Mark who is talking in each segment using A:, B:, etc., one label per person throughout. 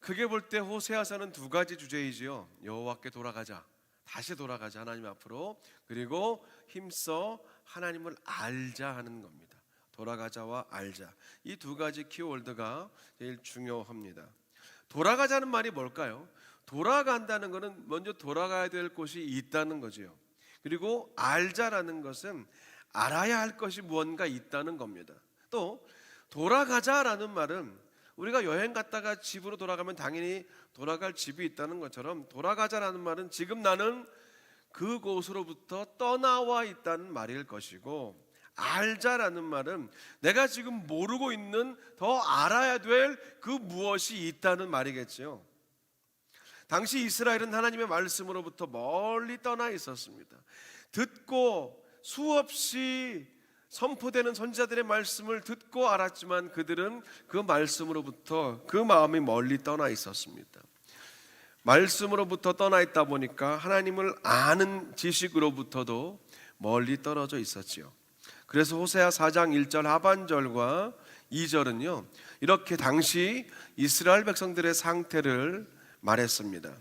A: 크게 볼 때 호세아서는 두 가지 주제이지요. 여호와께 돌아가자, 다시 돌아가자 하나님 앞으로, 그리고 힘써 하나님을 알자 하는 겁니다. 돌아가자와 알자, 이 두 가지 키워드가 제일 중요합니다. 돌아가자는 말이 뭘까요? 돌아간다는 것은 먼저 돌아가야 될 곳이 있다는 거지요. 그리고 알자라는 것은 알아야 할 것이 무언가 있다는 겁니다. 또 돌아가자라는 말은 우리가 여행 갔다가 집으로 돌아가면 당연히 돌아갈 집이 있다는 것처럼, 돌아가자라는 말은 지금 나는 그곳으로부터 떠나와 있다는 말일 것이고, 알자라는 말은 내가 지금 모르고 있는 더 알아야 될 그 무엇이 있다는 말이겠죠. 당시 이스라엘은 하나님의 말씀으로부터 멀리 떠나 있었습니다. 듣고 수없이 선포되는 선지자들의 말씀을 듣고 알았지만 그들은 그 말씀으로부터 그 마음이 멀리 떠나 있었습니다. 말씀으로부터 떠나 있다 보니까 하나님을 아는 지식으로부터도 멀리 떨어져 있었지요. 그래서 호세아 4장 1절 하반절과 2절은요, 이렇게 당시 이스라엘 백성들의 상태를 말했습니다.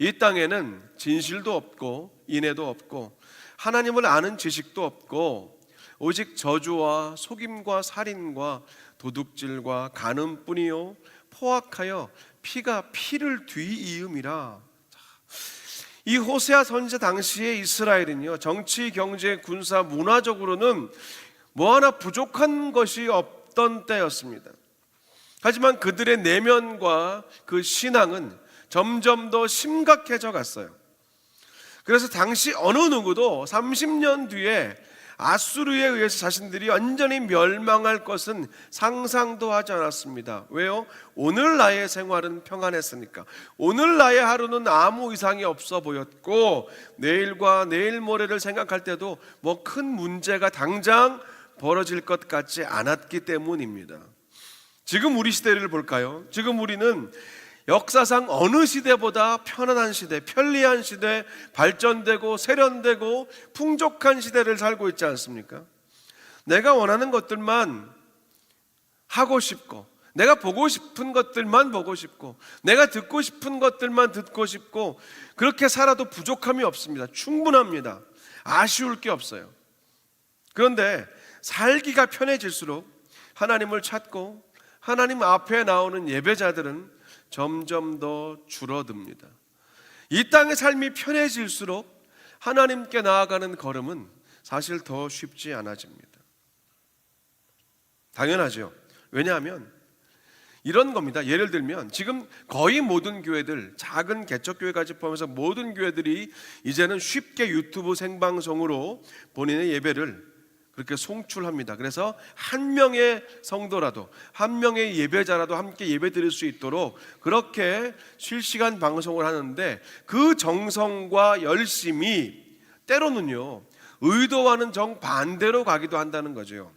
A: 이 땅에는 진실도 없고 인애도 없고 하나님을 아는 지식도 없고 오직 저주와 속임과 살인과 도둑질과 간음뿐이요 포악하여 피가 피를 뒤이음이라. 이 호세아 선지자 당시의 이스라엘은요, 정치, 경제, 군사, 문화적으로는 뭐 하나 부족한 것이 없던 때였습니다. 하지만 그들의 내면과 그 신앙은 점점 더 심각해져 갔어요. 그래서 당시 어느 누구도 30년 뒤에 아수르에 의해서 자신들이 완전히 멸망할 것은 상상도 하지 않았습니다. 왜요? 오늘 나의 생활은 평안했으니까. 오늘 나의 하루는 아무 이상이 없어 보였고, 내일과 내일 모레를 생각할 때도 뭐 큰 문제가 당장 벌어질 것 같지 않았기 때문입니다. 지금 우리 시대를 볼까요? 지금 우리는 역사상 어느 시대보다 편안한 시대, 편리한 시대, 발전되고 세련되고 풍족한 시대를 살고 있지 않습니까? 내가 원하는 것들만 하고 싶고, 내가 보고 싶은 것들만 보고 싶고, 내가 듣고 싶은 것들만 듣고 싶고, 그렇게 살아도 부족함이 없습니다. 충분합니다. 아쉬울 게 없어요. 그런데 살기가 편해질수록 하나님을 찾고 하나님 앞에 나오는 예배자들은 점점 더 줄어듭니다. 이 땅의 삶이 편해질수록 하나님께 나아가는 걸음은 사실 더 쉽지 않아집니다. 당연하죠. 왜냐하면 이런 겁니다. 예를 들면 지금 거의 모든 교회들, 작은 개척교회까지 포함해서 모든 교회들이 이제는 쉽게 유튜브 생방송으로 본인의 예배를 그렇게 송출합니다. 그래서 한 명의 성도라도, 한 명의 예배자라도 함께 예배 드릴 수 있도록 그렇게 실시간 방송을 하는데, 그 정성과 열심이 때로는요 의도와는 정반대로 가기도 한다는 거죠.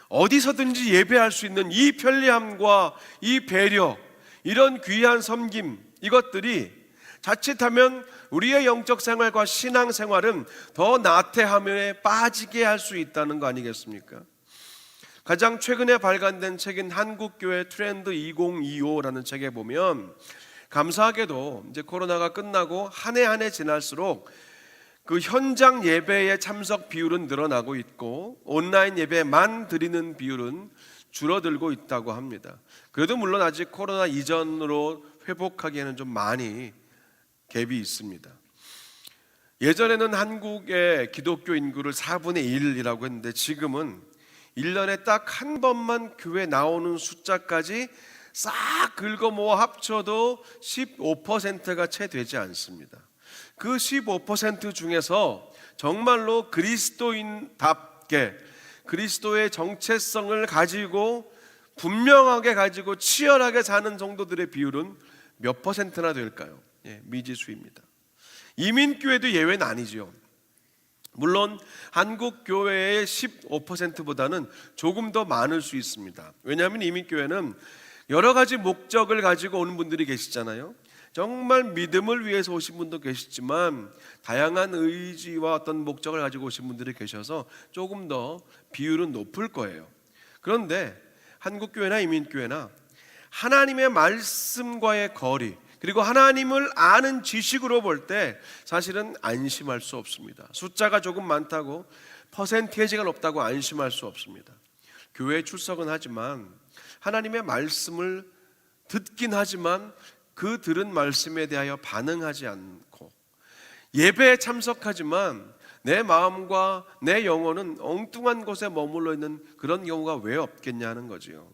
A: 어디서든지 예배할 수 있는 이 편리함과 이 배려, 이런 귀한 섬김, 이것들이 자칫하면 우리의 영적 생활과 신앙 생활은 더 나태함에 빠지게 할 수 있다는 거 아니겠습니까? 가장 최근에 발간된 책인 한국교회 트렌드 2025라는 책에 보면, 감사하게도 이제 코로나가 끝나고 한 해 한 해 지날수록 그 현장 예배의 참석 비율은 늘어나고 있고 온라인 예배만 드리는 비율은 줄어들고 있다고 합니다. 그래도 물론 아직 코로나 이전으로 회복하기에는 좀 많이 갭이 있습니다. 예전에는 한국의 기독교 인구를 4분의 1이라고 했는데 지금은 1년에 딱 한 번만 교회 나오는 숫자까지 싹 긁어 모아 합쳐도 15%가 채 되지 않습니다. 그 15% 중에서 정말로 그리스도인답게 그리스도의 정체성을 가지고 분명하게 가지고 치열하게 사는 성도들의 비율은 몇 퍼센트나 될까요? 미지수입니다. 이민교회도 예외는 아니죠. 물론 한국 교회의 15%보다는 조금 더 많을 수 있습니다. 왜냐하면 이민교회는 여러 가지 목적을 가지고 오는 분들이 계시잖아요. 정말 믿음을 위해서 오신 분도 계시지만 다양한 의지와 어떤 목적을 가지고 오신 분들이 계셔서 조금 더 비율은 높을 거예요. 그런데 한국교회나 이민교회나 하나님의 말씀과의 거리, 그리고 하나님을 아는 지식으로 볼 때 사실은 안심할 수 없습니다. 숫자가 조금 많다고, 퍼센테이지가 높다고 안심할 수 없습니다. 교회에 출석은 하지만 하나님의 말씀을 듣긴 하지만 그 들은 말씀에 대하여 반응하지 않고, 예배에 참석하지만 내 마음과 내 영혼은 엉뚱한 곳에 머물러 있는 그런 경우가 왜 없겠냐는 거지요.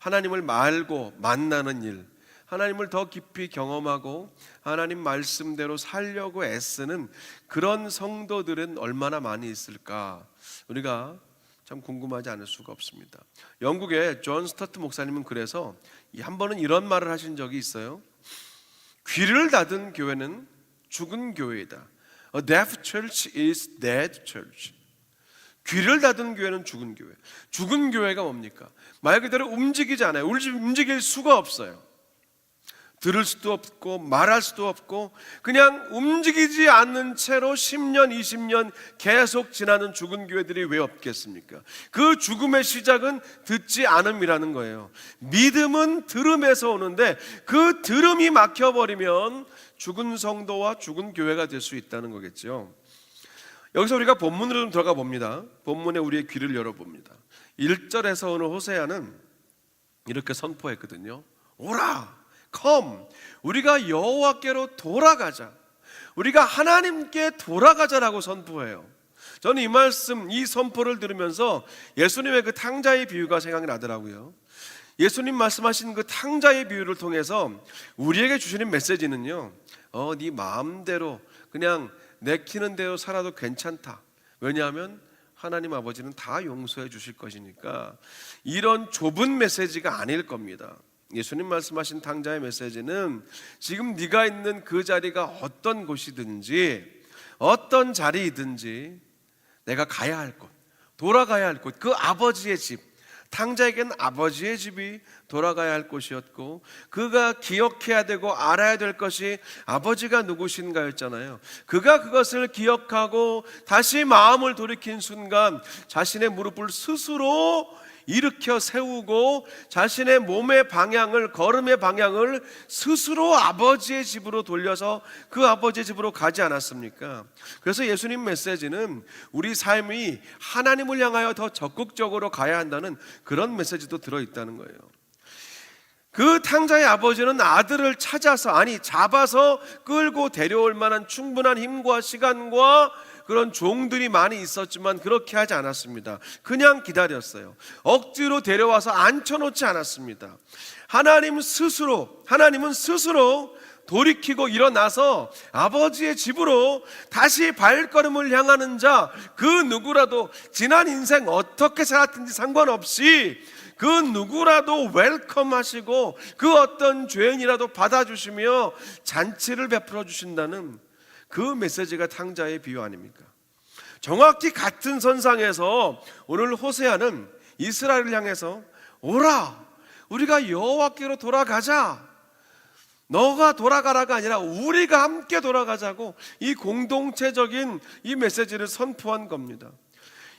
A: 하나님을 알고 만나는 일, 하나님을 더 깊이 경험하고 하나님 말씀대로 살려고 애쓰는 그런 성도들은 얼마나 많이 있을까, 우리가 참 궁금하지 않을 수가 없습니다. 영국의 존 스타트 목사님은 그래서 한 번은 이런 말을 하신 적이 있어요. 귀를 닫은 교회는 죽은 교회이다. A deaf church is dead church. 귀를 닫은 교회는 죽은 교회. 죽은 교회가 뭡니까? 말 그대로 움직이지 않아요. 움직일 수가 없어요. 들을 수도 없고 말할 수도 없고 그냥 움직이지 않는 채로 10년, 20년 계속 지나는 죽은 교회들이 왜 없겠습니까? 그 죽음의 시작은 듣지 않음이라는 거예요. 믿음은 들음에서 오는데 그 들음이 막혀버리면 죽은 성도와 죽은 교회가 될 수 있다는 거겠죠. 여기서 우리가 본문으로 좀 들어가 봅니다. 본문에 우리의 귀를 열어봅니다. 1절에서 오늘 호세아는 이렇게 선포했거든요. 오라, come, 우리가 여호와께로 돌아가자. 우리가 하나님께 돌아가자라고 선포해요. 저는 이 말씀, 이 선포를 들으면서 예수님의 그 탕자의 비유가 생각이 나더라고요. 예수님 말씀하신 그 탕자의 비유를 통해서 우리에게 주시는 메시지는요, 네 마음대로 그냥 내키는 대로 살아도 괜찮다. 왜냐하면 하나님 아버지는 다 용서해 주실 것이니까, 이런 좁은 메시지가 아닐 겁니다. 예수님 말씀하신 탕자의 메시지는 지금 네가 있는 그 자리가 어떤 곳이든지 어떤 자리이든지 내가 가야 할 곳, 돌아가야 할 곳, 그 아버지의 집, 탕자에게는 아버지의 집이 돌아가야 할 곳이었고, 그가 기억해야 되고 알아야 될 것이 아버지가 누구신가였잖아요. 그가 그것을 기억하고 다시 마음을 돌이킨 순간 자신의 무릎을 스스로 일으켜 세우고 자신의 몸의 방향을, 걸음의 방향을 스스로 아버지의 집으로 돌려서 그 아버지의 집으로 가지 않았습니까? 그래서 예수님 메시지는 우리 삶이 하나님을 향하여 더 적극적으로 가야 한다는 그런 메시지도 들어있다는 거예요. 그 탕자의 아버지는 아들을 찾아서, 아니 잡아서 끌고 데려올 만한 충분한 힘과 시간과 그런 종들이 많이 있었지만 그렇게 하지 않았습니다. 그냥 기다렸어요. 억지로 데려와서 앉혀놓지 않았습니다. 하나님은 스스로 돌이키고 일어나서 아버지의 집으로 다시 발걸음을 향하는 자, 그 누구라도 지난 인생 어떻게 살았든지 상관없이 그 누구라도 웰컴하시고 그 어떤 죄인이라도 받아주시며 잔치를 베풀어 주신다는 그 메시지가 탕자의 비유 아닙니까? 정확히 같은 선상에서 오늘 호세아는 이스라엘을 향해서 오라, 우리가 여호와께로 돌아가자. 너가 돌아가라가 아니라 우리가 함께 돌아가자고 이 공동체적인 이 메시지를 선포한 겁니다.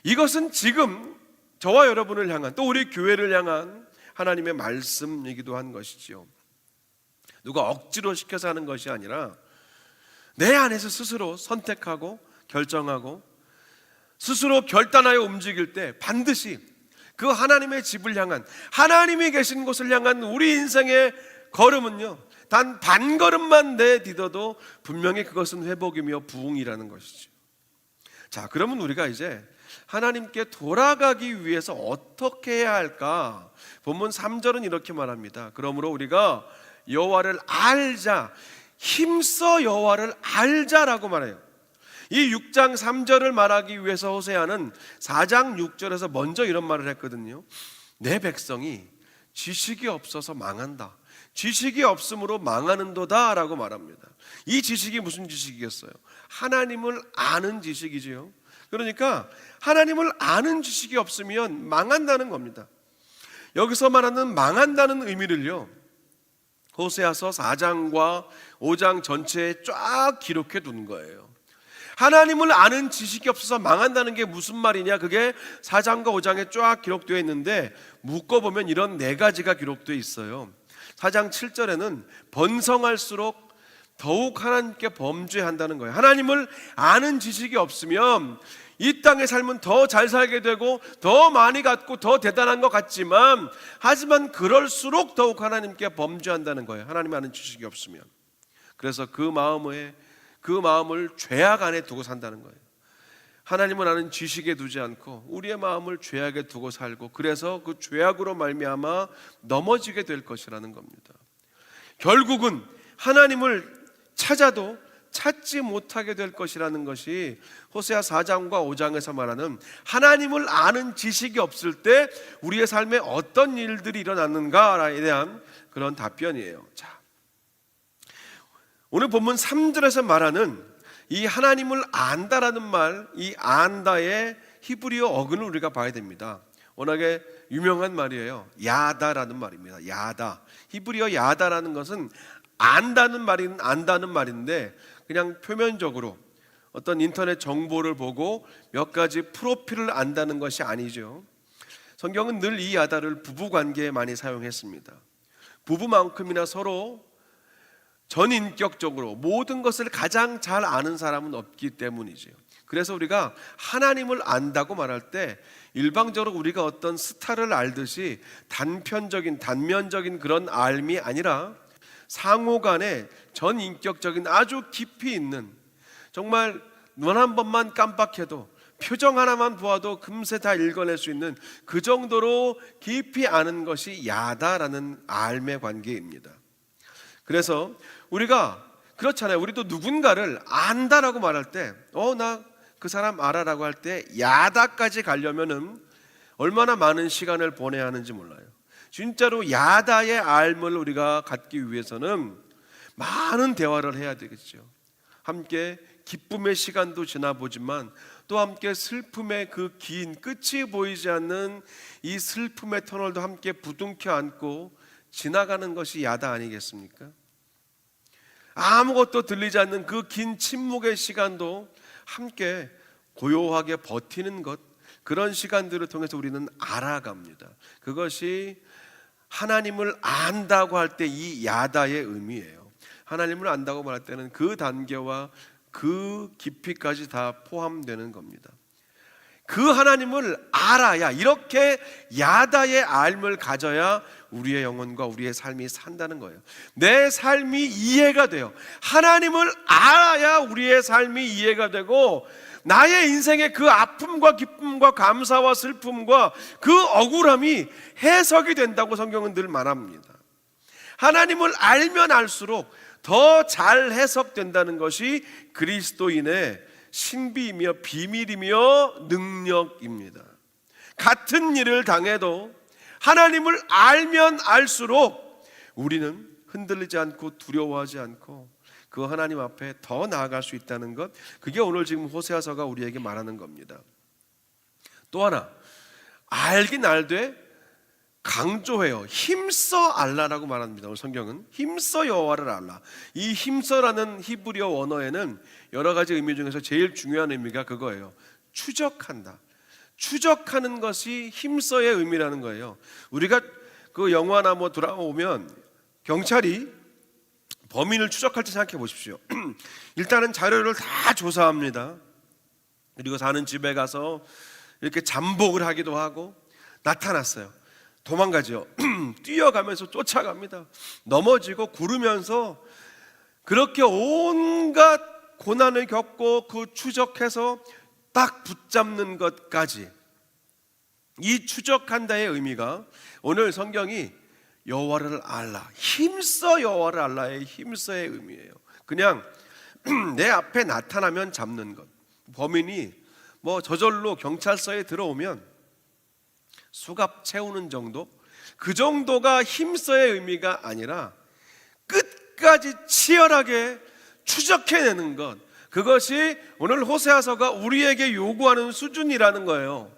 A: 이것은 지금 저와 여러분을 향한, 또 우리 교회를 향한 하나님의 말씀이기도 한 것이지요. 누가 억지로 시켜서 하는 것이 아니라 내 안에서 스스로 선택하고 결정하고 스스로 결단하여 움직일 때 반드시 그 하나님의 집을 향한, 하나님이 계신 곳을 향한 우리 인생의 걸음은요, 단 반걸음만 내딛어도 분명히 그것은 회복이며 부흥이라는 것이죠. 자, 그러면 우리가 이제 하나님께 돌아가기 위해서 어떻게 해야 할까? 본문 3절은 이렇게 말합니다. 그러므로 우리가 여호와를 알자, 힘써 여호와를 알자라고 말해요. 이 6장 3절을 말하기 위해서 호세아는 4장 6절에서 먼저 이런 말을 했거든요. 내 백성이 지식이 없어서 망한다. 지식이 없으므로 망하는도다 라고 말합니다. 이 지식이 무슨 지식이겠어요? 하나님을 아는 지식이지요. 그러니까 하나님을 아는 지식이 없으면 망한다는 겁니다. 여기서 말하는 망한다는 의미를요, 호세아서 4장과 5장 전체에 쫙 기록해 둔 거예요. 하나님을 아는 지식이 없어서 망한다는 게 무슨 말이냐? 그게 4장과 5장에 쫙 기록되어 있는데 묶어보면 이런 4가지가 기록되어 있어요. 4장 7절에는 번성할수록 더욱 하나님께 범죄한다는 거예요. 하나님을 아는 지식이 없으면 이 땅의 삶은 더 잘 살게 되고 더 많이 갖고 더 대단한 것 같지만, 하지만 그럴수록 더욱 하나님께 범죄한다는 거예요. 하나님 아는 지식이 없으면. 그래서 그 마음을 죄악 안에 두고 산다는 거예요. 하나님을 아는 지식에 두지 않고 우리의 마음을 죄악에 두고 살고, 그래서 그 죄악으로 말미암아 넘어지게 될 것이라는 겁니다. 결국은 하나님을 찾아도 찾지 못하게 될 것이라는 것이 호세아 4장과 5장에서 말하는 하나님을 아는 지식이 없을 때 우리의 삶에 어떤 일들이 일어났는가에 대한 그런 답변이에요. 자, 오늘 본문 3절에서 말하는 이 하나님을 안다라는 말, 이 안다의 히브리어 어근을 우리가 봐야 됩니다. 워낙에 유명한 말이에요. 야다라는 말입니다. 야다. 히브리어 야다라는 것은 안다는 말인데, 그냥 표면적으로 어떤 인터넷 정보를 보고 몇 가지 프로필을 안다는 것이 아니죠. 성경은 늘 이 야다를 부부관계에 많이 사용했습니다. 부부만큼이나 서로 전인격적으로 모든 것을 가장 잘 아는 사람은 없기 때문이죠. 그래서 우리가 하나님을 안다고 말할 때 일방적으로 우리가 어떤 스타를 알듯이 단면적인 그런 알미 아니라 상호간에 전인격적인 아주 깊이 있는, 정말 눈 한 번만 깜빡해도 표정 하나만 보아도 금세 다 읽어낼 수 있는 그 정도로 깊이 아는 것이 야다라는 알매 관계입니다. 그래서 우리가 그렇잖아요. 우리도 누군가를 안다라고 말할 때 나 그 사람 알아라고 할 때 야다까지 가려면은 얼마나 많은 시간을 보내야 하는지 몰라요. 진짜로 야다의 알을 우리가 갖기 위해서는 많은 대화를 해야 되겠죠. 함께 기쁨의 시간도 지나보지만 또 함께 슬픔의 그 긴 끝이 보이지 않는 이 슬픔의 터널도 함께 부둥켜 안고 지나가는 것이 야다 아니겠습니까? 아무것도 들리지 않는 그 긴 침묵의 시간도 함께 고요하게 버티는 것, 그런 시간들을 통해서 우리는 알아갑니다. 그것이 하나님을 안다고 할 때 이 야다의 의미예요. 하나님을 안다고 말할 때는 그 단계와 그 깊이까지 다 포함되는 겁니다. 그 하나님을 알아야, 이렇게 야다의 알을 가져야 우리의 영혼과 우리의 삶이 산다는 거예요. 내 삶이 이해가 돼요. 하나님을 알아야 우리의 삶이 이해가 되고 나의 인생의 그 아픔과 기쁨과 감사와 슬픔과 그 억울함이 해석이 된다고 성경은 늘 말합니다. 하나님을 알면 알수록 더 잘 해석된다는 것이 그리스도인의 신비이며 비밀이며 능력입니다. 같은 일을 당해도 하나님을 알면 알수록 우리는 흔들리지 않고 두려워하지 않고 그 하나님 앞에 더 나아갈 수 있다는 것, 그게 오늘 지금 호세아서가 우리에게 말하는 겁니다. 또 하나, 알긴 알되 강조해요. 힘써 알라라고 말합니다. 오늘 성경은 힘써 여호와를 알라. 이 힘써라는 히브리어 원어에는 여러 가지 의미 중에서 제일 중요한 의미가 그거예요. 추적한다. 추적하는 것이 힘써의 의미라는 거예요. 우리가 그 영화나 뭐 드라마 보면 경찰이 범인을 추적할 때 생각해 보십시오. 일단은 자료를 다 조사합니다. 그리고 사는 집에 가서 이렇게 잠복을 하기도 하고, 나타났어요. 도망가죠. 뛰어가면서 쫓아갑니다. 넘어지고 구르면서 그렇게 온갖 고난을 겪고 그 추적해서 딱 붙잡는 것까지, 이 추적한다의 의미가 오늘 성경이 여호와를 알라, 힘써 여호와를 알라의 힘써의 의미예요. 그냥 내 앞에 나타나면 잡는 것. 범인이 뭐 저절로 경찰서에 들어오면 수갑 채우는 정도, 그 정도가 힘써의 의미가 아니라 끝까지 치열하게 추적해내는 것, 그것이 오늘 호세아서가 우리에게 요구하는 수준이라는 거예요.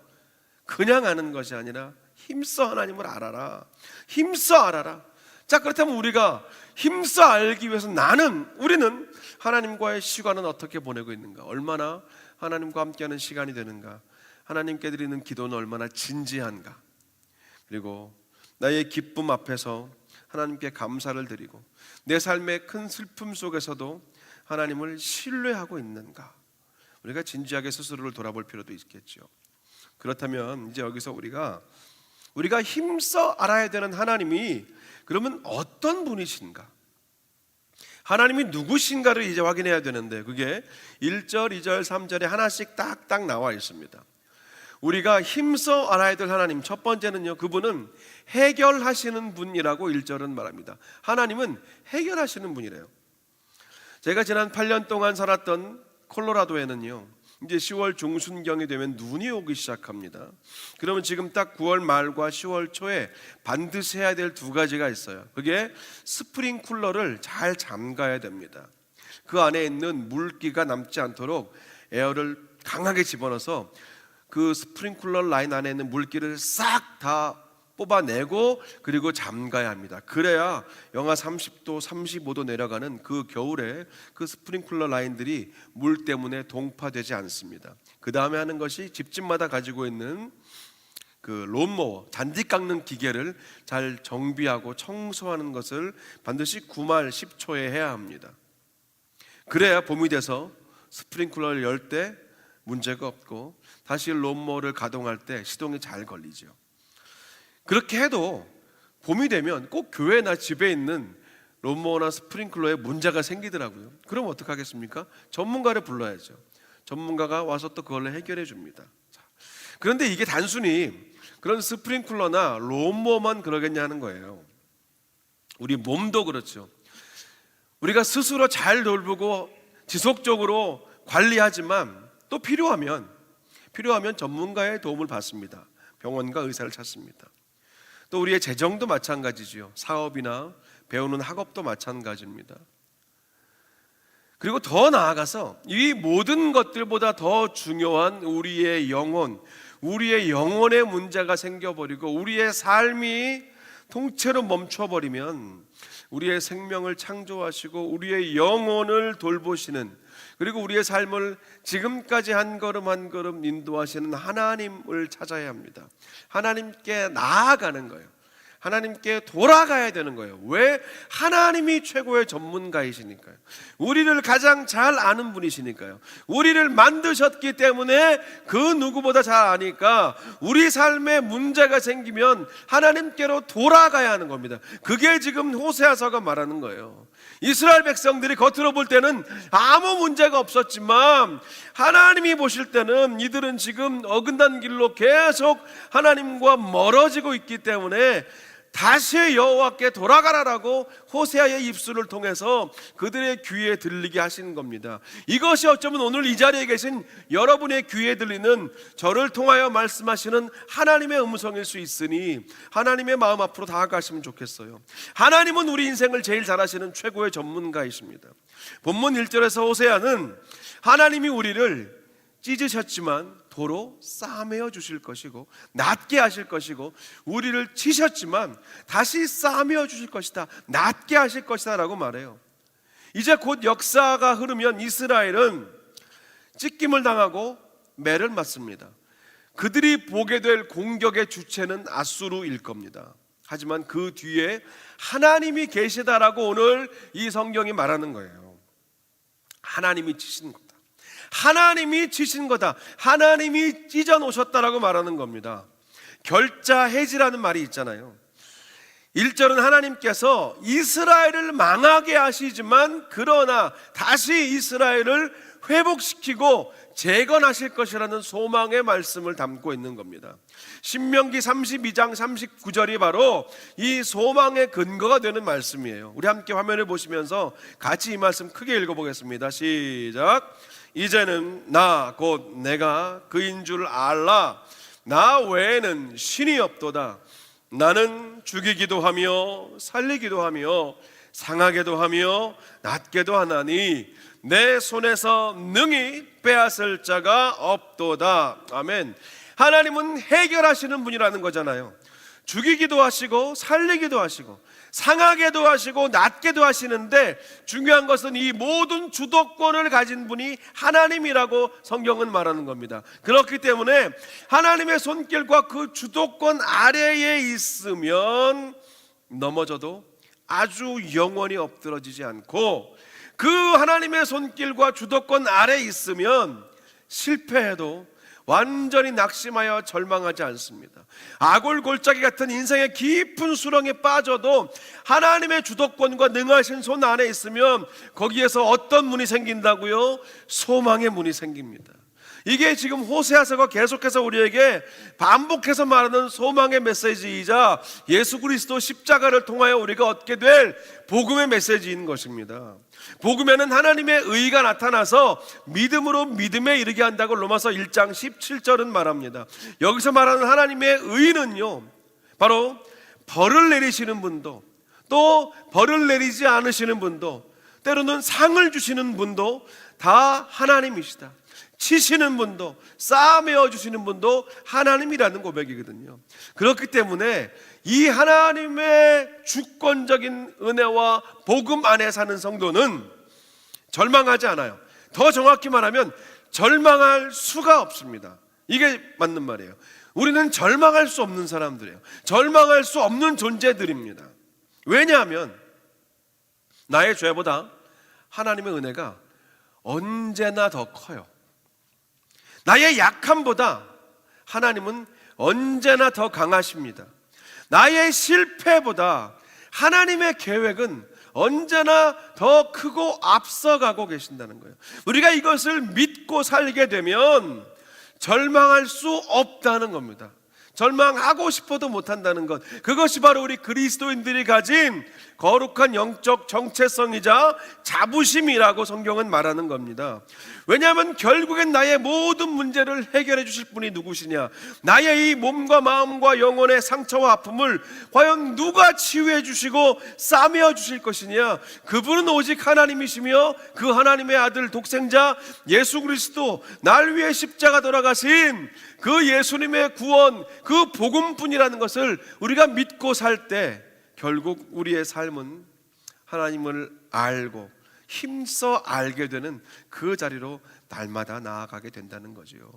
A: 그냥 아는 것이 아니라 힘써 하나님을 알아라. 힘써 알아라. 자, 그렇다면 우리가 힘써 알기 위해서 우리는 하나님과의 시간은 어떻게 보내고 있는가? 얼마나 하나님과 함께하는 시간이 되는가? 하나님께 드리는 기도는 얼마나 진지한가? 그리고 나의 기쁨 앞에서 하나님께 감사를 드리고 내 삶의 큰 슬픔 속에서도 하나님을 신뢰하고 있는가? 우리가 진지하게 스스로를 돌아볼 필요도 있겠죠. 그렇다면 이제 여기서 우리가 힘써 알아야 되는 하나님이 그러면 어떤 분이신가? 하나님이 누구신가를 이제 확인해야 되는데 그게 1절, 2절, 3절에 하나씩 딱딱 나와 있습니다. 우리가 힘써 알아야 될 하나님, 첫 번째는요, 그분은 해결하시는 분이라고 1절은 말합니다. 하나님은 해결하시는 분이래요. 제가 지난 8년 동안 살았던 콜로라도에는요, 이제 10월 중순경이 되면 눈이 오기 시작합니다. 그러면 지금 딱 9월 말과 10월 초에 반드시 해야 될 두 가지가 있어요. 그게 스프링쿨러를 잘 잠가야 됩니다. 그 안에 있는 물기가 남지 않도록 에어를 강하게 집어넣어서 그 스프링쿨러 라인 안에 있는 물기를 싹 다 뽑아내고 그리고 잠가야 합니다. 그래야 영하 30도, 35도 내려가는 그 겨울에 그 스프링쿨러 라인들이 물 때문에 동파되지 않습니다. 그 다음에 하는 것이 집집마다 가지고 있는 그 론모워, 잔디 깎는 기계를 잘 정비하고 청소하는 것을 반드시 9말 10초에 해야 합니다. 그래야 봄이 돼서 스프링쿨러를 열 때 문제가 없고 다시 론모워를 가동할 때 시동이 잘 걸리죠. 그렇게 해도 봄이 되면 꼭 교회나 집에 있는 론모어나 스프링클러에 문제가 생기더라고요. 그럼 어떡하겠습니까? 전문가를 불러야죠. 전문가가 와서 또 그걸 해결해 줍니다. 그런데 이게 단순히 그런 스프링클러나 론모어만 그러겠냐 하는 거예요. 우리 몸도 그렇죠. 우리가 스스로 잘 돌보고 지속적으로 관리하지만 또 필요하면 전문가의 도움을 받습니다. 병원과 의사를 찾습니다. 또 우리의 재정도 마찬가지지요. 사업이나 배우는 학업도 마찬가지입니다. 그리고 더 나아가서 이 모든 것들보다 더 중요한 우리의 영혼의 문제가 생겨버리고 우리의 삶이 통째로 멈춰버리면 우리의 생명을 창조하시고 우리의 영혼을 돌보시는, 그리고 우리의 삶을 지금까지 한 걸음 한 걸음 인도하시는 하나님을 찾아야 합니다. 하나님께 나아가는 거예요. 하나님께 돌아가야 되는 거예요. 왜? 하나님이 최고의 전문가이시니까요. 우리를 가장 잘 아는 분이시니까요. 우리를 만드셨기 때문에 그 누구보다 잘 아니까 우리 삶에 문제가 생기면 하나님께로 돌아가야 하는 겁니다. 그게 지금 호세아서가 말하는 거예요. 이스라엘 백성들이 겉으로 볼 때는 아무 문제가 없었지만 하나님이 보실 때는 이들은 지금 어긋난 길로 계속 하나님과 멀어지고 있기 때문에 다시 여호와께 돌아가라라고 호세아의 입술을 통해서 그들의 귀에 들리게 하시는 겁니다. 이것이 어쩌면 오늘 이 자리에 계신 여러분의 귀에 들리는 저를 통하여 말씀하시는 하나님의 음성일 수 있으니 하나님의 마음 앞으로 다가가시면 좋겠어요. 하나님은 우리 인생을 제일 잘 아시는 최고의 전문가이십니다. 본문 1절에서 호세아는 하나님이 우리를 찢으셨지만 도로 싸매어 주실 것이고 낫게 하실 것이고 우리를 치셨지만 다시 싸매어 주실 것이다, 낫게 하실 것이다 라고 말해요. 이제 곧 역사가 흐르면 이스라엘은 찢김을 당하고 매를 맞습니다. 그들이 보게 될 공격의 주체는 아수르일 겁니다. 하지만 그 뒤에 하나님이 계시다라고 오늘 이 성경이 말하는 거예요. 하나님이 치신 거다, 하나님이 치신 거다, 하나님이 찢어 놓으셨다라고 말하는 겁니다. 결자해지라는 말이 있잖아요. 1절은 하나님께서 이스라엘을 망하게 하시지만 그러나 다시 이스라엘을 회복시키고 재건하실 것이라는 소망의 말씀을 담고 있는 겁니다. 신명기 32장 39절이 바로 이 소망의 근거가 되는 말씀이에요. 우리 함께 화면을 보시면서 같이 이 말씀 크게 읽어보겠습니다. 시작. 이제는 나 곧 내가 그인 줄 알라. 나 외에는 신이 없도다. 나는 죽이기도 하며 살리기도 하며 상하게도 하며 낫게도 하나니 내 손에서 능히 빼앗을 자가 없도다. 아멘. 하나님은 해결하시는 분이라는 거잖아요. 죽이기도 하시고 살리기도 하시고 상하게도 하시고 낮게도 하시는데 중요한 것은 이 모든 주도권을 가진 분이 하나님이라고 성경은 말하는 겁니다. 그렇기 때문에 하나님의 손길과 그 주도권 아래에 있으면 넘어져도 아주 영원히 엎드러지지 않고, 그 하나님의 손길과 주도권 아래에 있으면 실패해도 완전히 낙심하여 절망하지 않습니다. 아골골짜기 같은 인생의 깊은 수렁에 빠져도 하나님의 주도권과 능하신 손 안에 있으면 거기에서 어떤 문이 생긴다고요? 소망의 문이 생깁니다. 이게 지금 호세아서가 계속해서 우리에게 반복해서 말하는 소망의 메시지이자 예수 그리스도 십자가를 통하여 우리가 얻게 될 복음의 메시지인 것입니다. 복음에는 하나님의 의가 나타나서 믿음으로 믿음에 이르게 한다고 로마서 1장 17절은 말합니다. 여기서 말하는 하나님의 의는요, 바로 벌을 내리시는 분도, 또 벌을 내리지 않으시는 분도, 때로는 상을 주시는 분도 다 하나님이시다. 치시는 분도, 싸매어 주시는 분도 하나님이라는 고백이거든요. 그렇기 때문에 이 하나님의 주권적인 은혜와 복음 안에 사는 성도는 절망하지 않아요. 더 정확히 말하면 절망할 수가 없습니다. 이게 맞는 말이에요. 우리는 절망할 수 없는 사람들이에요. 절망할 수 없는 존재들입니다. 왜냐하면 나의 죄보다 하나님의 은혜가 언제나 더 커요. 나의 약함보다 하나님은 언제나 더 강하십니다. 나의 실패보다 하나님의 계획은 언제나 더 크고 앞서가고 계신다는 거예요. 우리가 이것을 믿고 살게 되면 절망할 수 없다는 겁니다. 절망하고 싶어도 못한다는 것, 그것이 바로 우리 그리스도인들이 가진 거룩한 영적 정체성이자 자부심이라고 성경은 말하는 겁니다. 왜냐하면 결국엔 나의 모든 문제를 해결해 주실 분이 누구시냐, 나의 이 몸과 마음과 영혼의 상처와 아픔을 과연 누가 치유해 주시고 싸매어 주실 것이냐, 그분은 오직 하나님이시며 그 하나님의 아들 독생자 예수 그리스도, 날 위해 십자가 돌아가신 그 예수님의 구원, 그 복음뿐이라는 것을 우리가 믿고 살 때 결국 우리의 삶은 하나님을 알고 힘써 알게 되는 그 자리로 날마다 나아가게 된다는 거지요.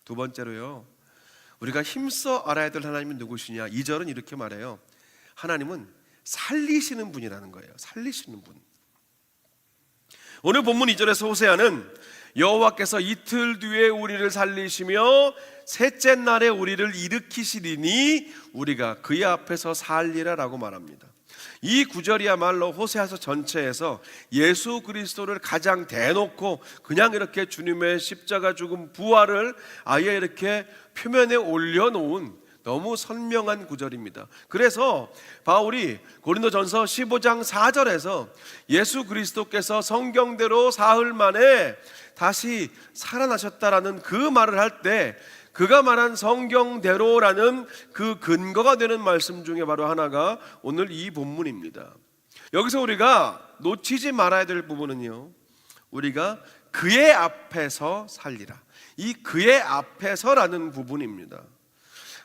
A: 두 번째로요, 우리가 힘써 알아야 될 하나님은 누구시냐, 2절은 이렇게 말해요. 하나님은 살리시는 분이라는 거예요. 살리시는 분. 오늘 본문 2절에서 호세아는 여호와께서 이틀 뒤에 우리를 살리시며 셋째 날에 우리를 일으키시리니 우리가 그의 앞에서 살리라 라고 말합니다. 이 구절이야말로 호세아서 전체에서 예수 그리스도를 가장 대놓고 그냥 이렇게 주님의 십자가 죽음 부활을 아예 이렇게 표면에 올려놓은 너무 선명한 구절입니다. 그래서 바울이 고린도전서 15장 4절에서 예수 그리스도께서 성경대로 사흘 만에 다시 살아나셨다라는 그 말을 할 때 그가 말한 성경대로라는 그 근거가 되는 말씀 중에 바로 하나가 오늘 이 본문입니다. 여기서 우리가 놓치지 말아야 될 부분은요, 우리가 그의 앞에서 살리라, 이 그의 앞에서라는 부분입니다.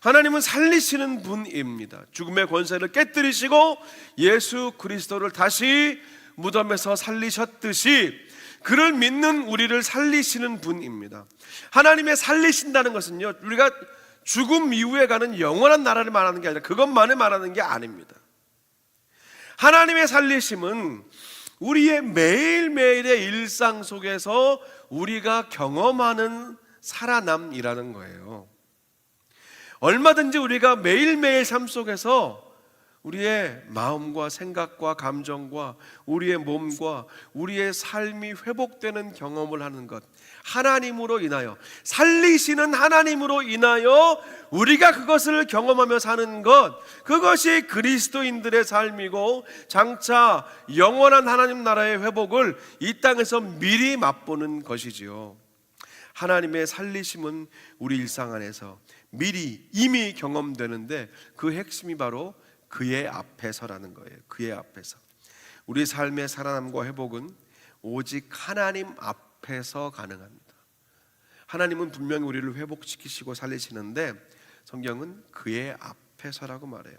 A: 하나님은 살리시는 분입니다. 죽음의 권세를 깨뜨리시고 예수 그리스도를 다시 무덤에서 살리셨듯이 그를 믿는 우리를 살리시는 분입니다. 하나님의 살리신다는 것은요, 우리가 죽음 이후에 가는 영원한 나라를 말하는 게 아니라 그것만을 말하는 게 아닙니다. 하나님의 살리심은 우리의 매일매일의 일상 속에서 우리가 경험하는 살아남이라는 거예요. 얼마든지 우리가 매일매일 삶 속에서 우리의 마음과 생각과 감정과 우리의 몸과 우리의 삶이 회복되는 경험을 하는 것, 하나님으로 인하여, 살리시는 하나님으로 인하여 우리가 그것을 경험하며 사는 것, 그것이 그리스도인들의 삶이고 장차 영원한 하나님 나라의 회복을 이 땅에서 미리 맛보는 것이지요. 하나님의 살리심은 우리 일상 안에서 미리 이미 경험되는데 그 핵심이 바로 그의 앞에서라는 거예요. 그의 앞에서. 우리 삶의 살아남과 회복은 오직 하나님 앞에서 가능합니다. 하나님은 분명히 우리를 회복시키시고 살리시는데 성경은 그의 앞에서라고 말해요.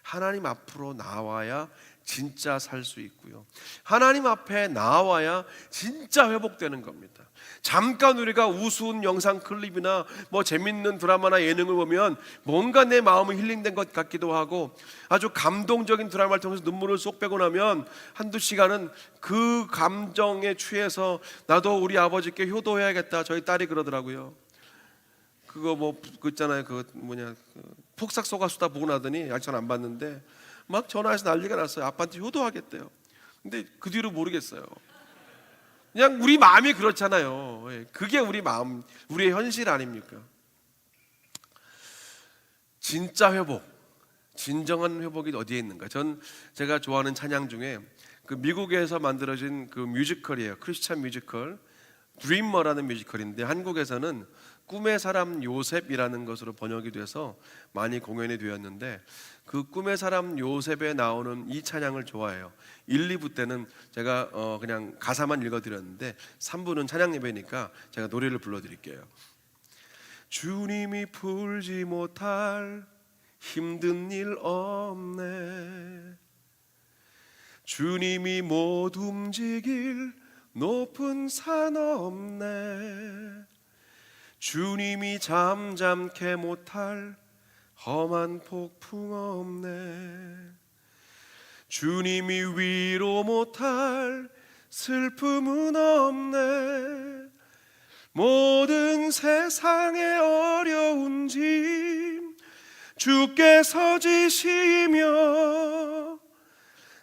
A: 하나님 앞으로 나와야 진짜 살 수 있고요, 하나님 앞에 나와야 진짜 회복되는 겁니다. 잠깐 우리가 우스운 영상 클립이나 뭐 재밌는 드라마나 예능을 보면 뭔가 내 마음이 힐링된 것 같기도 하고, 아주 감동적인 드라마를 통해서 눈물을 쏙 빼고 나면 한두 시간은 그 감정에 취해서 나도 우리 아버지께 효도해야겠다, 저희 딸이 그러더라고요. 그거 뭐 그 있잖아요, 그 뭐냐, 폭삭 속가수다 보고 나더니 아직 전 안 봤는데 막 전화해서 난리가 났어요. 아빠한테 효도하겠대요. 근데 그 뒤로 모르겠어요. 그냥 우리 마음이 그렇잖아요. 그게 우리 마음, 우리의 현실 아닙니까? 진짜 회복, 진정한 회복이 어디에 있는가? 제가 좋아하는 찬양 중에 그 미국에서 만들어진 그 뮤지컬이에요. 크리스찬 뮤지컬 드리머라는 뮤지컬인데, 한국에서는 꿈의 사람 요셉이라는 것으로 번역이 돼서 많이 공연이 되었는데, 그 꿈의 사람 요셉에 나오는 이 찬양을 좋아해요. 1, 2부 때는 제가 그냥 가사만 읽어드렸는데 3부는 찬양 예배니까 제가 노래를 불러드릴게요. 주님이 풀지 못할 힘든 일 없네, 주님이 못 움직일 높은 산 없네, 주님이 잠잠케 못할 험한 폭풍 없네, 주님이 위로 못할 슬픔은 없네, 모든 세상의 어려운 짐 주께서 지시며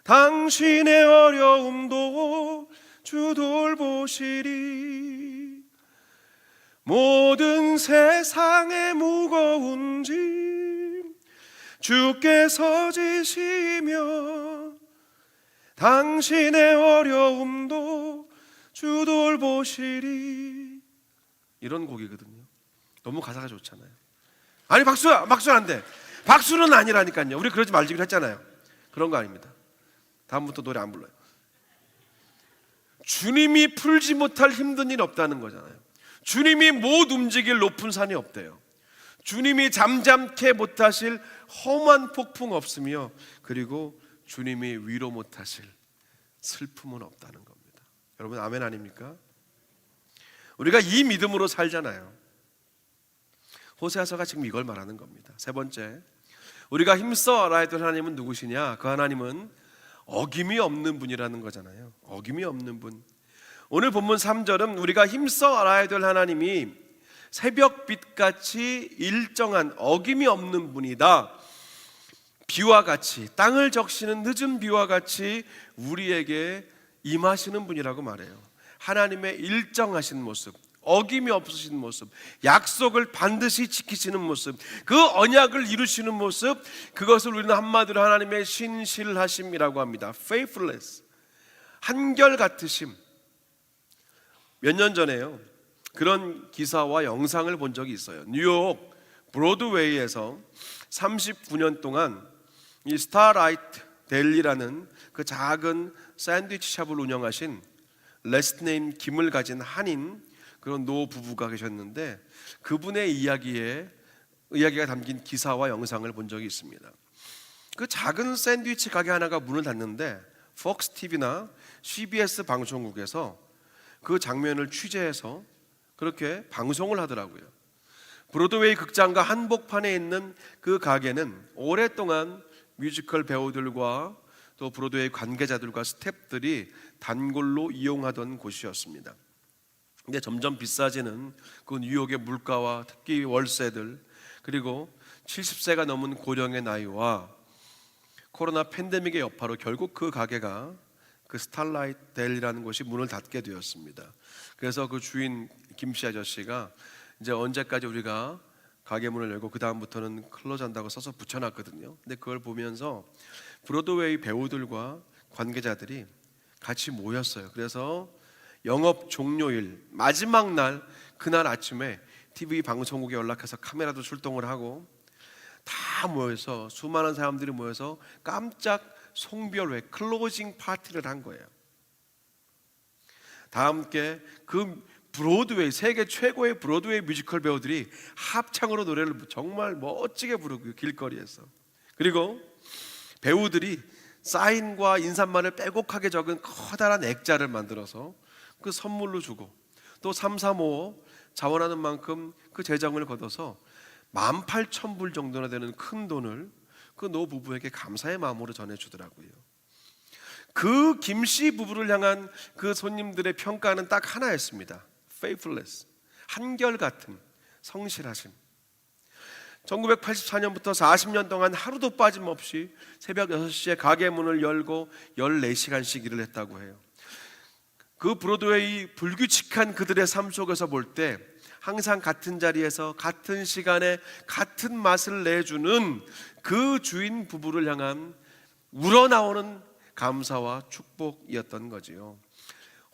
A: 당신의 어려움도 주 돌보시리, 모든 세상의 무거운 짐 주께서 지시며 당신의 어려움도 주 돌보시리. 이런 곡이거든요. 너무 가사가 좋잖아요. 아니 박수는 안 돼. 박수는 아니라니까요. 우리 그러지 말기로 했잖아요. 그런 거 아닙니다. 다음부터 노래 안 불러요. 주님이 풀지 못할 힘든 일 없다는 거잖아요. 주님이 못 움직일 높은 산이 없대요. 주님이 잠잠케 못하실 험한 폭풍 없으며, 그리고 주님이 위로 못하실 슬픔은 없다는 겁니다. 여러분 아멘 아닙니까? 우리가 이 믿음으로 살잖아요. 호세아서가 지금 이걸 말하는 겁니다. 세 번째, 우리가 힘써 알아야 될 하나님은 누구시냐? 그 하나님은 어김이 없는 분이라는 거잖아요. 어김이 없는 분. 오늘 본문 3절은 우리가 힘써 알아야 될 하나님이 새벽빛같이 일정한 어김이 없는 분이다. 비와 같이, 땅을 적시는 늦은 비와 같이 우리에게 임하시는 분이라고 말해요. 하나님의 일정하신 모습, 어김이 없으신 모습, 약속을 반드시 지키시는 모습, 그 언약을 이루시는 모습, 그것을 우리는 한마디로 하나님의 신실하심이라고 합니다. faithfulness, 한결같으심. 몇 년 전에요, 그런 기사와 영상을 본 적이 있어요. 뉴욕 브로드웨이에서 39년 동안 이 스타라이트 델리라는 그 작은 샌드위치 샵을 운영하신 레스트네임 김을 가진 한인 그런 노 부부가 계셨는데, 그분의 이야기가 담긴 기사와 영상을 본 적이 있습니다. 그 작은 샌드위치 가게 하나가 문을 닫는데 폭스 TV나 CBS 방송국에서 그 장면을 취재해서 그렇게 방송을 하더라고요. 브로드웨이 극장과 한복판에 있는 그 가게는 오랫동안 뮤지컬 배우들과 또 브로드웨이 관계자들과 스태프들이 단골로 이용하던 곳이었습니다. 근데 점점 비싸지는 그 뉴욕의 물가와 특히 월세들, 그리고 70세가 넘은 고령의 나이와 코로나 팬데믹의 여파로 결국 그 가게가, 그 스타라이트 델이라는 곳이 문을 닫게 되었습니다. 그래서 그 주인 김씨 아저씨가 이제 언제까지 우리가 가게 문을 열고 그 다음부터는 클로즈 한다고 써서 붙여놨거든요. 근데 그걸 보면서 브로드웨이 배우들과 관계자들이 같이 모였어요. 그래서 영업 종료일 마지막 날, 그날 아침에 TV 방송국에 연락해서 카메라도 출동을 하고 다 모여서, 수많은 사람들이 모여서 깜짝 송별회, 클로징 파티를 한 거예요. 다 함께 그 브로드웨이, 세계 최고의 브로드웨이 뮤지컬 배우들이 합창으로 노래를 정말 멋지게 부르고 길거리에서, 그리고 배우들이 사인과 인사말을 빼곡하게 적은 커다란 액자를 만들어서 그 선물로 주고, 또 3, 4, 5 자원하는 만큼 그 재정을 걷어서 18,000불 정도나 되는 큰 돈을 그 노부부에게 감사의 마음으로 전해주더라고요. 그 김씨 부부를 향한 그 손님들의 평가는 딱 하나였습니다. faithfulness, 한결같은 성실하심. 1984년부터 40년 동안 하루도 빠짐없이 새벽 6시에 가게 문을 열고 14시간씩 일을 했다고 해요. 그 브로드웨이 불규칙한 그들의 삶 속에서 볼 때 항상 같은 자리에서 같은 시간에 같은 맛을 내주는 그 주인 부부를 향한 우러나오는 감사와 축복이었던 거지요.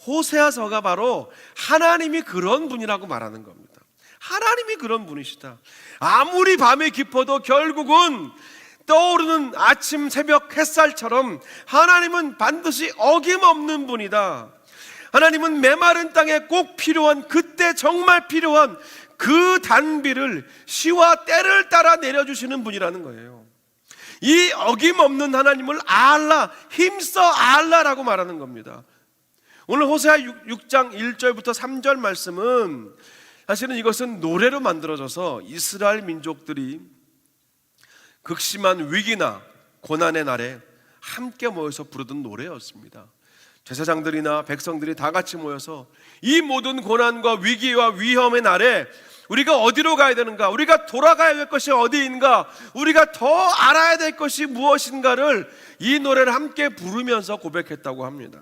A: 호세아서가 바로 하나님이 그런 분이라고 말하는 겁니다. 하나님이 그런 분이시다. 아무리 밤이 깊어도 결국은 떠오르는 아침 새벽 햇살처럼 하나님은 반드시 어김없는 분이다. 하나님은 메마른 땅에 꼭 필요한, 그때 정말 필요한 그 단비를 시와 때를 따라 내려주시는 분이라는 거예요. 이 어김없는 하나님을 알라, 힘써 알라라고 말하는 겁니다. 오늘 호세아 6장 1절부터 3절 말씀은 사실은 이것은 노래로 만들어져서 이스라엘 민족들이 극심한 위기나 고난의 날에 함께 모여서 부르던 노래였습니다. 제사장들이나 백성들이 다 같이 모여서 이 모든 고난과 위기와 위험의 날에 우리가 어디로 가야 되는가, 우리가 돌아가야 될 것이 어디인가, 우리가 더 알아야 될 것이 무엇인가를 이 노래를 함께 부르면서 고백했다고 합니다.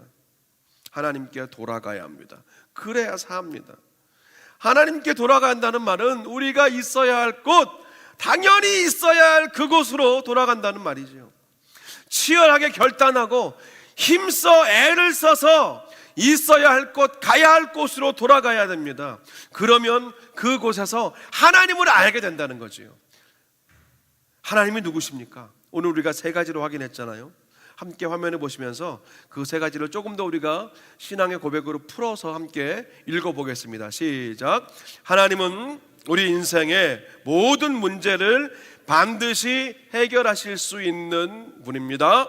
A: 하나님께 돌아가야 합니다. 그래야 삽니다. 하나님께 돌아간다는 말은 우리가 있어야 할 곳, 당연히 있어야 할 그곳으로 돌아간다는 말이죠. 치열하게 결단하고 힘써 애를 써서 있어야 할 곳, 가야 할 곳으로 돌아가야 됩니다. 그러면 그곳에서 하나님을 알게 된다는 거지요. 하나님이 누구십니까? 오늘 우리가 세 가지로 확인했잖아요. 함께 화면에 보시면서 그 세 가지를 조금 더 우리가 신앙의 고백으로 풀어서 함께 읽어보겠습니다. 시작. 하나님은 우리 인생의 모든 문제를 반드시 해결하실 수 있는 분입니다.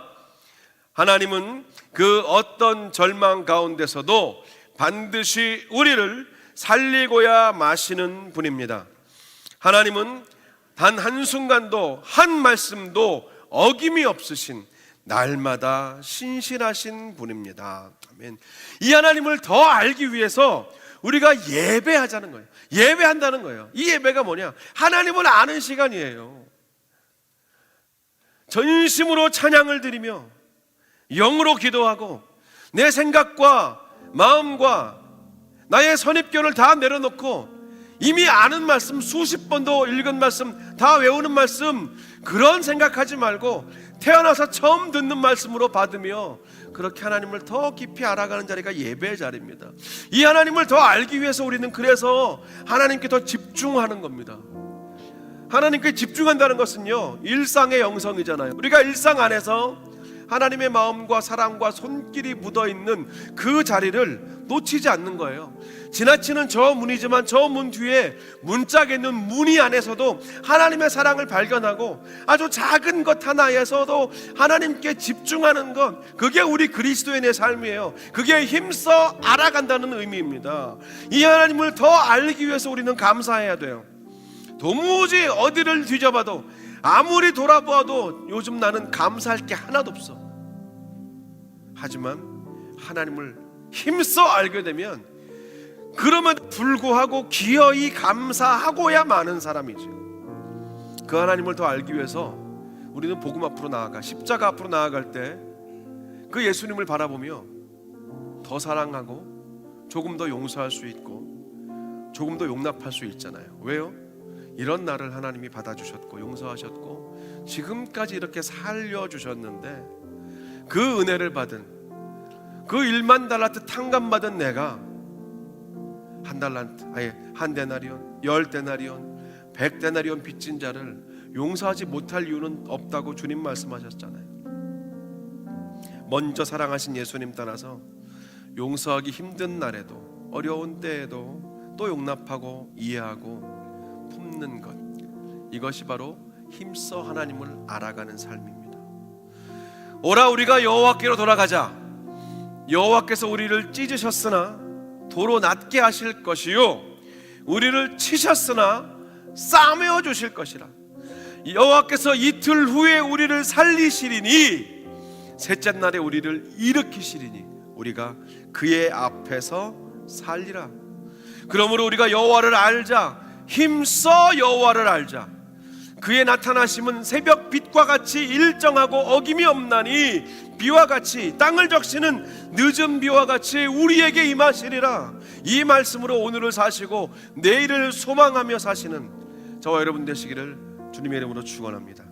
A: 하나님은 그 어떤 절망 가운데서도 반드시 우리를 살리고야 마시는 분입니다. 하나님은 단 한순간도 한 말씀도 어김이 없으신 날마다 신실하신 분입니다. 아멘. 이 하나님을 더 알기 위해서 우리가 예배하자는 거예요. 예배한다는 거예요. 이 예배가 뭐냐? 하나님을 아는 시간이에요. 전심으로 찬양을 드리며 영으로 기도하고 내 생각과 마음과 나의 선입견을 다 내려놓고 이미 아는 말씀, 수십 번도 읽은 말씀, 다 외우는 말씀, 그런 생각하지 말고 태어나서 처음 듣는 말씀으로 받으며 그렇게 하나님을 더 깊이 알아가는 자리가 예배의 자리입니다. 이 하나님을 더 알기 위해서 우리는 그래서 하나님께 더 집중하는 겁니다. 하나님께 집중한다는 것은요, 일상의 영성이잖아요. 우리가 일상 안에서 하나님의 마음과 사랑과 손길이 묻어있는 그 자리를 놓치지 않는 거예요. 지나치는 저 문이지만 저 문 뒤에 문짝에 있는 무늬 안에서도 하나님의 사랑을 발견하고 아주 작은 것 하나에서도 하나님께 집중하는 것, 그게 우리 그리스도인의 삶이에요. 그게 힘써 알아간다는 의미입니다. 이 하나님을 더 알기 위해서 우리는 감사해야 돼요. 도무지 어디를 뒤져봐도, 아무리 돌아보아도 요즘 나는 감사할 게 하나도 없어. 하지만 하나님을 힘써 알게 되면 그럼에도 불구하고 기어이 감사하고야 마는 사람이죠. 그 하나님을 더 알기 위해서 우리는 복음 앞으로 나아가, 십자가 앞으로 나아갈 때 그 예수님을 바라보며 더 사랑하고 조금 더 용서할 수 있고 조금 더 용납할 수 있잖아요. 왜요? 이런 나를 하나님이 받아주셨고 용서하셨고 지금까지 이렇게 살려주셨는데 그 은혜를 받은, 그 1만 달란트 탕감받은 내가 한 달란트, 한 데나리온, 10데나리온, 100데나리온 빚진 자를 용서하지 못할 이유는 없다고 주님 말씀하셨잖아요. 먼저 사랑하신 예수님 따라서 용서하기 힘든 날에도, 어려운 때에도 또 용납하고 이해하고 품는 것, 이것이 바로 힘써 하나님을 알아가는 삶입니다. 오라 우리가 여호와께로 돌아가자. 여호와께서 우리를 찢으셨으나 도로 낫게 하실 것이요 우리를 치셨으나 싸매어 주실 것이라. 여호와께서 이틀 후에 우리를 살리시리니 셋째 날에 우리를 일으키시리니 우리가 그의 앞에서 살리라. 그러므로 우리가 여호와를 알자. 힘써 여호와를 알자. 그의 나타나심은 새벽 빛과 같이 일정하고 어김이 없나니 비와 같이 땅을 적시는 늦은 비와 같이 우리에게 임하시리라. 이 말씀으로 오늘을 사시고 내일을 소망하며 사시는 저와 여러분 되시기를 주님의 이름으로 축원합니다.